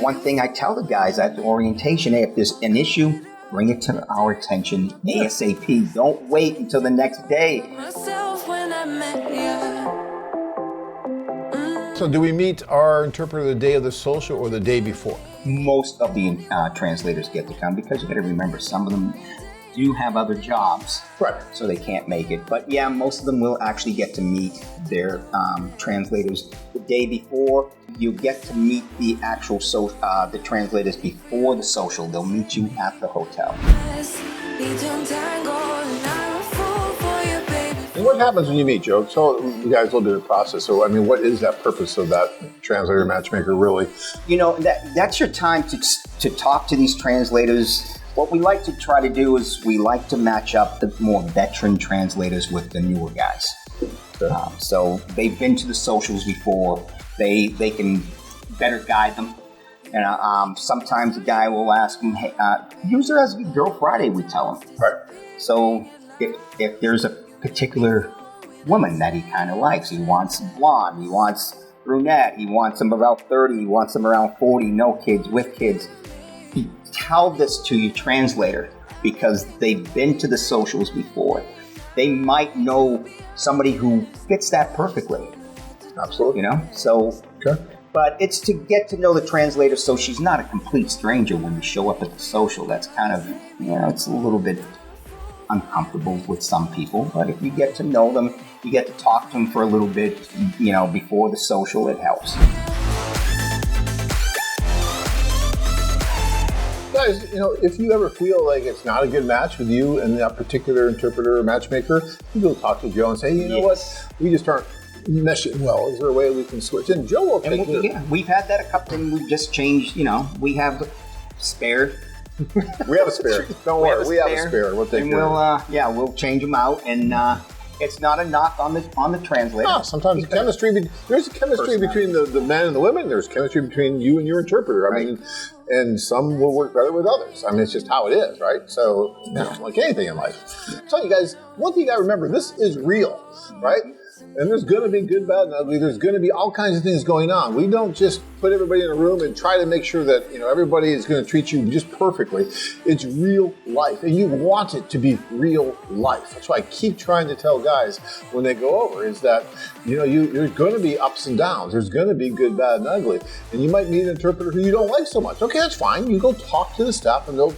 One thing I tell the guys at the orientation, hey, if there's an issue, bring it to our attention ASAP. Don't wait until the next day. So do we meet our interpreter the day of the social or the day before? Most of the translators get to come because you got to remember some of them do have other jobs, right? So they can't make it. But yeah, most of them will actually get to meet their translators the day before. You get to meet the actual the translators before the social. They'll meet you at the hotel. And what happens when you meet, Joe? Tell you guys a little bit of the process. So, I mean, what is that purpose of that translator matchmaker really? You know, that's your time to talk to these translators. What we like to try to do is we like to match up the more veteran translators with the newer guys. Okay. So they've been to the socials before. They can better guide them. And sometimes a guy will ask them, hey, use her as a Girl Friday, we tell him. Right. So if there's a particular woman that he kind of likes, he wants blonde, he wants brunette, he wants them about 30, he wants them around 40, no kids, with kids. Tell this to your translator because they've been to the socials before. They might know somebody who fits that perfectly. Absolutely. You know? So, okay. But it's to get to know the translator so she's not a complete stranger when you show up at the social. That's kind of, you know, it's a little bit uncomfortable with some people. But if you get to know them, you get to talk to them for a little bit, you know, before the social, it helps. Guys, you know, if you ever feel like it's not a good match with you and that particular interpreter or matchmaker, you go talk to Joe and say, hey, you know what, we just aren't meshing well. Is there a way we can switch? And Joe will take it. Yeah, we've had that a couple, and we've just changed, you know, we have spare. We have a spare. Don't worry, we have a spare. We'll take care of it. Yeah, we'll change them out, and it's not a knock on the translator. No, sometimes there's a chemistry between the men and the women. There's chemistry between you and your interpreter. I mean, and some will work better with others. I mean, it's just how it is, right? So, you know, like anything in life. I tell you guys, one thing you got to remember, this is real, right? And there's going to be good, bad, and ugly. There's going to be all kinds of things going on. We don't just put everybody in a room and try to make sure that, you know, everybody is going to treat you just perfectly. It's real life, and you want it to be real life. That's why I keep trying to tell guys when they go over is that, you know, there's going to be ups and downs. There's going to be good, bad, and ugly. And you might meet an interpreter who you don't like so much. Okay, that's fine. You go talk to the staff, and they'll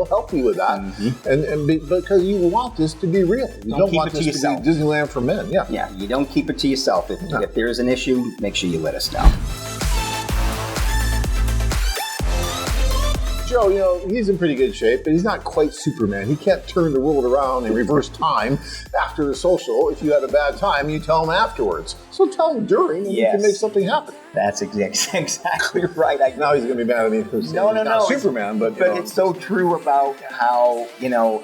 help you with that. Mm-hmm. Because you want this to be real. You don't want this to be Disneyland for men. Yeah. Yeah. You don't keep it to yourself. If there is an issue, make sure you let us know. Joe, you know, he's in pretty good shape, but he's not quite Superman. He can't turn the world around in reverse time after the social. If you had a bad time, you tell him afterwards. So tell him during, and you can make something happen. That's exactly right. Now he's going to be mad at me for saying not Superman, but it's so true about how, you know,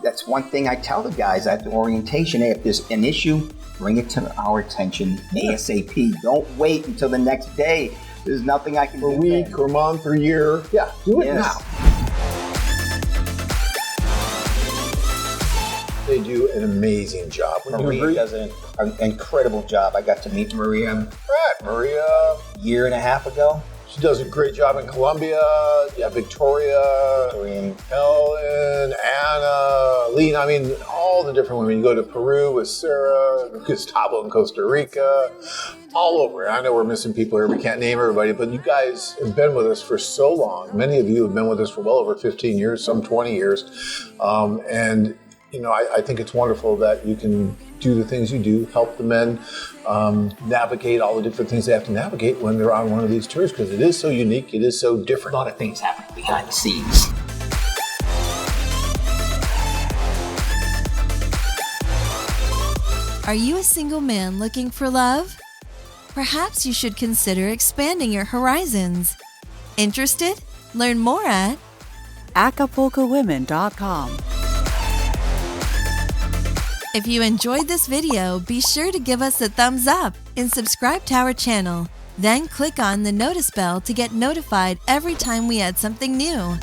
that's one thing I tell the guys at the orientation. Hey, if there's an issue, bring it to our attention ASAP. Don't wait until the next day. There's nothing I can do. For a week or month or year. Yeah, do it now. They do an amazing job. Maria does an incredible job. I got to meet Maria. Right, Maria. A year and a half ago. She does a great job in Colombia. Yeah, Victoria, Helen, Anna, Lena. I mean, all the different women. You go to Peru with Sarah, Gustavo in Costa Rica, all over. I know we're missing people here. We can't name everybody, but you guys have been with us for so long. Many of you have been with us for well over 15 years, some 20 years. And, you know, I think it's wonderful that you can do the things you do, help the men navigate all the different things they have to navigate when they're on one of these tours, because it is so unique, it is so different. A lot of things happen behind the scenes. Are you a single man looking for love? Perhaps you should consider expanding your horizons. Interested? Learn more at AcapulcoWomen.com. If you enjoyed this video, be sure to give us a thumbs up and subscribe to our channel. Then click on the notice bell to get notified every time we add something new.